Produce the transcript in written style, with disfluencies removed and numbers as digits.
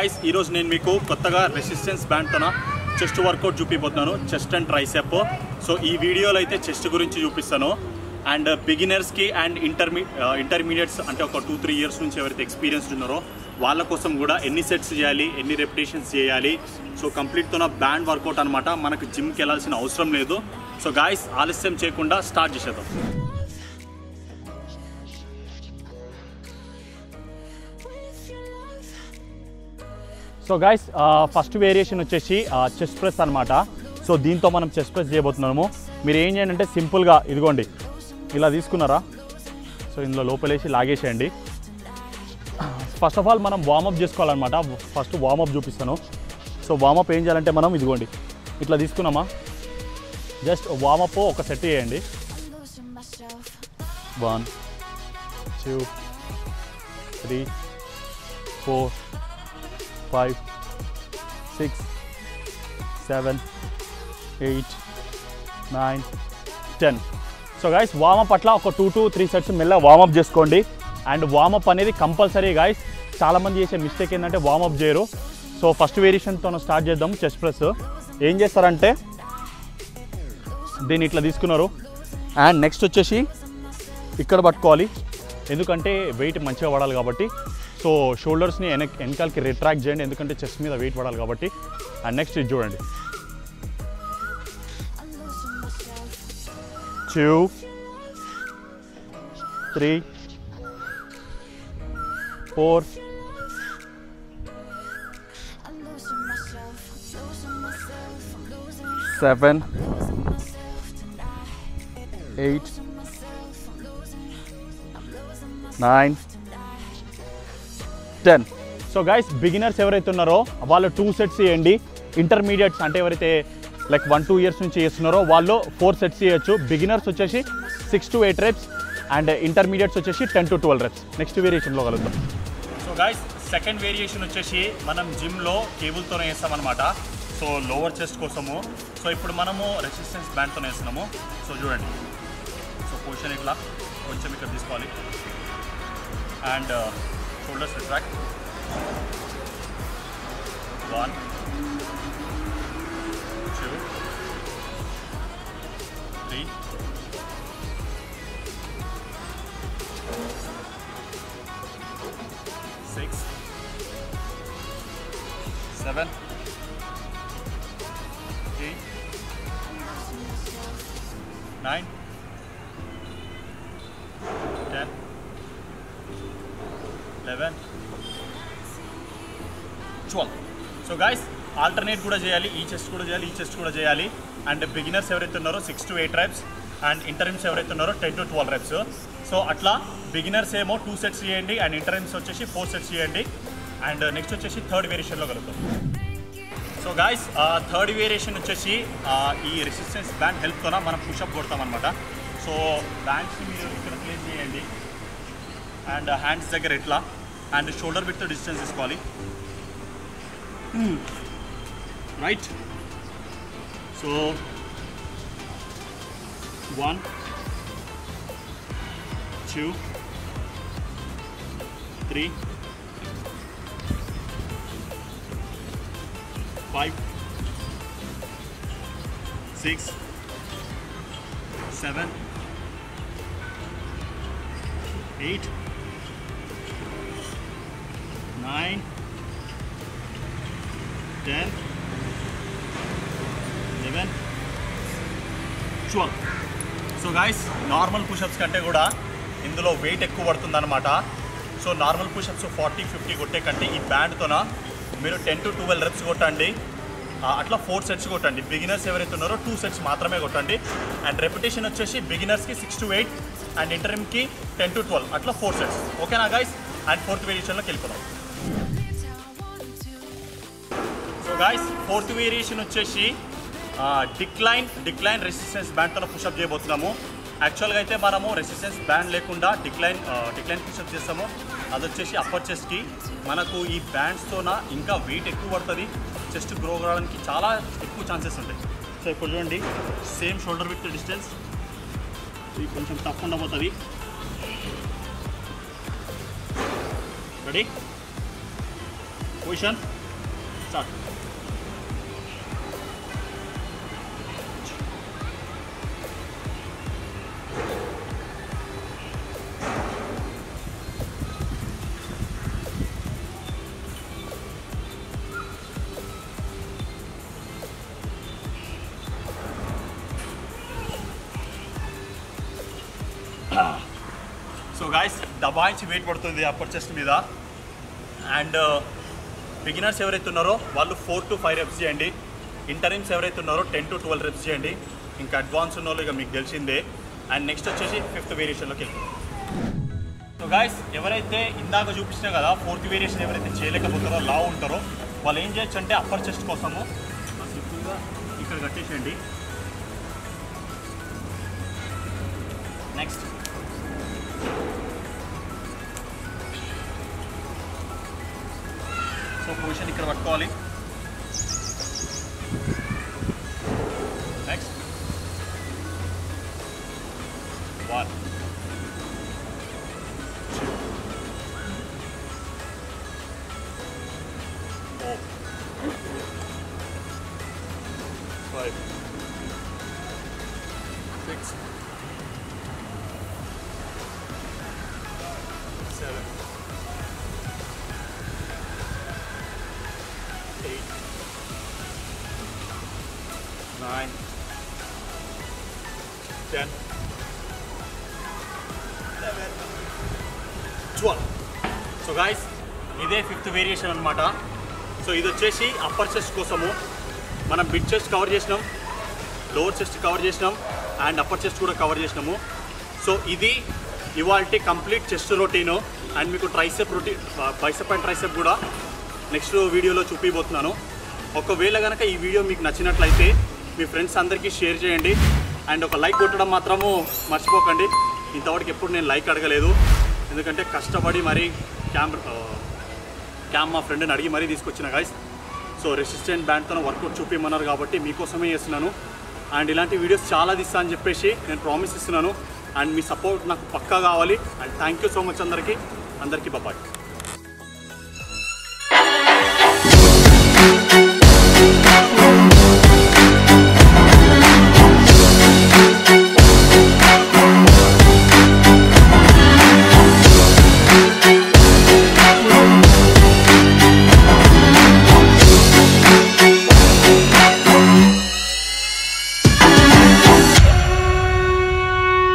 Guys ఈరోజు నేను మీకు కొత్తగా రెసిస్టెన్స్ బ్యాండ్తో చెస్ట్ వర్కౌట్ చూపిపోతున్నాను, చెస్ట్ అండ్ ట్రైసెప్. సో ఈ వీడియోలో అయితే చెస్ట్ గురించి చూపిస్తాను. అండ్ బిగినర్స్కి అండ్ ఇంటర్మీడియట్స్ అంటే ఒక 2-3 ఇయర్స్ నుంచి ఎవరైతే ఎక్స్పీరియన్స్ ఉన్నారో వాళ్ళ కోసం కూడా ఎన్ని సెట్స్ చేయాలి, ఎన్ని రెపిటేషన్స్ చేయాలి, సో కంప్లీట్తో బ్యాండ్ వర్కౌట్ అనమాట. మనకు జిమ్కి వెళ్ళాల్సిన అవసరం లేదు. సో గాయస్ ఆలస్యం చేయకుండా స్టార్ట్ చేసేద్దాం. సో గాయస్ ఫస్ట్ వేరియేషన్ వచ్చేసి చెస్ట్ ప్రెస్ అనమాట. సో దీంతో మనం చెస్ట్ ప్రెస్ చేయబోతున్నాము. మీరు ఏం చేయండి అంటే సింపుల్గా ఇదిగోండి ఇలా తీసుకున్నారా, సో ఇందులో లోపలేసి లాగేసేయండి. ఫస్ట్ ఆఫ్ ఆల్ మనం వార్మప్ చేసుకోవాలన్నమాట. ఫస్ట్ వార్మప్ చూపిస్తాను. సో వార్మప్ ఏం చేయాలంటే మనం ఇదిగోండి ఇట్లా తీసుకున్నామా, జస్ట్ వార్మప్ ఒక సెట్ చేయండి. 1 2 3 4 5 6 7 8 9 10. సో గైస్ వార్మప్ అట్లా ఒక 2 to 3 సెట్స్ మెల్లగా వార్మప్ చేసుకోండి. అండ్ వార్మప్ అనేది కంపల్సరీ గైస్. చాలామంది చేసే మిస్టేక్ ఏంటంటే వార్మప్ చేయరు. సో ఫస్ట్ వేరియేషన్తో స్టార్ట్ చేద్దాం. చెస్ట్ ప్రెస్ ఏం చేస్తారంటే దీన్ని ఇట్లా తీసుకున్నారు అండ్ నెక్స్ట్ వచ్చేసి ఇక్కడ పట్టుకోవాలి, ఎందుకంటే వెయిట్ మంచిగా పడాలి కాబట్టి. సో షోల్డర్స్ని వెనకాలకి రిట్రాక్ట్ చేయండి, ఎందుకంటే చెస్ట్ మీద వెయిట్ పడాలి కాబట్టి. అండ్ నెక్స్ట్ ఇది చూడండి, 2 3 4 7 8 9 10. సో గైస్ బిగినర్స్ ఎవరైతే ఉన్నారో వాళ్ళు 2 సెట్స్ చేయండి. ఇంటర్మీడియట్స్ అంటే ఎవరైతే లైక్ 1-2 ఇయర్స్ నుంచి చేస్తున్నారో వాళ్ళు 4 సెట్స్ చేయొచ్చు. బిగినర్స్ వచ్చేసి 6 to 8 reps అండ్ ఇంటర్మీడియట్స్ వచ్చేసి 10 to 12 reps. నెక్స్ట్ వేరియేషన్లో కలుద్దాం. సో గైస్ సెకండ్ వేరియేషన్ వచ్చేసి మనం జిమ్లో కేబుల్తోనే వేస్తామన్నమాట. సో లోవర్ చెస్ట్ కోసము. సో ఇప్పుడు మనము రెసిస్టెన్స్ బ్యాండ్తోనే వేస్తున్నాము. సో చూడండి, సో పొజిషన్ ఇట్లా కొంచెం ఇక్కడ తీసుకోవాలి and shoulders retract. 1 2 3 6 7 8 9 10 11 12. So guys alternate కూడా చేయాలి, ఈ చెస్ట్ కూడా చేయాలి, ఈ చెస్ట్ కూడా చేయాలి. అండ్ బిగినర్స్ ఎవరైతే ఉన్నారో 6 to 8 reps అండ్ ఇంటర్మ్స్ ఎవరైతే ఉన్నారో 10 to 12 reps. సో అట్లా బిగినర్స్ ఏమో 2 సెట్స్ చేయండి అండ్ ఇంటర్మ్స్ వచ్చేసి 4 సెట్స్ చేయండి. అండ్ నెక్స్ట్ వచ్చేసి థర్డ్ వేరియేషన్లో కలుగుతాం. సో గాయస్ థర్డ్ వేరియేషన్ వచ్చేసి ఈ రెసిస్టెన్స్ బ్యాండ్ హెల్ప్తోన మనం పుషప్ కొడతాం అనమాట. సో బ్యాండ్స్ని మీరు ఇక్కడ ప్లేస్ చేయండి అండ్ హ్యాండ్స్ దగ్గర ఇట్లా అండ్ షోల్డర్ విత్ డిస్టెన్స్ తీసుకోవాలి, right. So 1 2 3 5 6 7 8 9 10 11 12. So guys normal push-ups కంటే కూడా ఇందులో వెయిట్ ఎక్కువ పడుతుంది అనమాట. సో నార్మల్ పుషప్స్ 40-50 కొట్టే కంటే ఈ బ్యాండ్తోన మీరు 10 to 12 reps కొట్టండి. అట్లా 4 సెట్స్ కొట్టండి. బిగినర్స్ ఎవరైతే ఉన్నారో 2 సెట్స్ మాత్రమే కొట్టండి. అండ్ రెపిటేషన్ వచ్చేసి బిగినర్స్కి 6 to 8 అండ్ ఇంటర్మ్కి 10 to 12 అట్లా 4 సెట్స్. ఓకేనా గైస్? అండ్ ఫోర్త్ వేరియేషన్లోకి వెళ్ళిపోదాం. సో గైస్ ఫోర్త్ వేరియేషన్ వచ్చేసి డిక్లైన్ రెసిస్టెన్స్ బ్యాండ్తో పుషప్ చేయబోతున్నాము. యాక్చువల్గా అయితే మనము రెసిస్టెన్స్ బ్యాండ్ లేకుండా డిక్లైన్ పుషప్ చేస్తాము. అది వచ్చేసి అప్పర్ చెస్ట్కి. మనకు ఈ బ్యాండ్స్తోన ఇంకా వెయిట్ ఎక్కువ పడుతుంది, చెస్ట్ గ్రో కావడానికి చాలా ఎక్కువ ఛాన్సెస్ ఉంటాయి. సో ఇప్పుడు చూడండి, సేమ్ షోల్డర్ విత్ డిస్టెన్స్, ఇది కొంచెం టఫ్ ఉండబోతుంది. Ready, position start. So guys దబాయించి వెయిట్ పడుతుంది అప్పర్ చెస్ట్ మీద. అండ్ బిగినర్స్ ఎవరైతే ఉన్నారో వాళ్ళు 4 to 5 reps చేయండి. ఇంటరిమ్స్ ఎవరైతే ఉన్నారో 10 to 12 reps చేయండి. ఇంకా అడ్వాన్స్ ఉన్న వాళ్ళు ఇక మీకు తెలిసిందే. అండ్ నెక్స్ట్ వచ్చేసి 5th వేరియేషన్లోకి వెళ్తాం. సో గాయస్ ఎవరైతే ఇందాక చూపించినా కదా 4th వేరియేషన్ ఎవరైతే చేయలేకపోతారో లావు ఉంటారో వాళ్ళు ఏం చేయొచ్చు అంటే అప్పర్ చెస్ట్ కోసము సింపుల్గా ఇక్కడ కట్టేసేయండి. నెక్స్ట్ సో పొజిషన్ ఇక్కడ పట్టుకోవాలి. నెక్స్ట్ 1 2 5 6 7 8 9 10 11 12. సో గాయస్ ఇదే 5th వేరియేషన్ అనమాట. సో ఇది వచ్చేసి అప్పర్ చెస్ట్ కోసము. మనం మిడ్ చెస్ట్ కవర్ చేసినాం, లోవర్ చెస్ట్ కవర్ చేసినాం అండ్ అప్పర్ చెస్ట్ కూడా కవర్ చేసినాము. సో ఇది ఇవాల్టి కంప్లీట్ చెస్ట్ రొటీను. అండ్ మీకు tricep routine, bicep and tricep కూడా నెక్స్ట్ వీడియోలో చూపిపోతున్నాను. ఒకవేళ కనుక ఈ వీడియో మీకు నచ్చినట్లయితే మీ ఫ్రెండ్స్ అందరికీ షేర్ చేయండి. అండ్ ఒక లైక్ కొట్టడం మాత్రము మర్చిపోకండి. ఇంతవరకు ఎప్పుడు నేను లైక్ అడగలేదు, ఎందుకంటే కష్టపడి మరీ క్యామ్ మా ఫ్రెండ్ని అడిగి మరీ తీసుకొచ్చిన గాయస్. సో రెసిస్టెంట్ బ్యాండ్తో వర్కౌట్ చూపించమన్నారు కాబట్టి మీకోసమే చేస్తున్నాను. అండ్ ఇలాంటి వీడియోస్ చాలా తీస్తా అని చెప్పేసి నేను ప్రామిస్ ఇస్తున్నాను. అండ్ మీ సపోర్ట్ నాకు పక్కా కావాలి. And thank you so much అందరికీ బాయ్.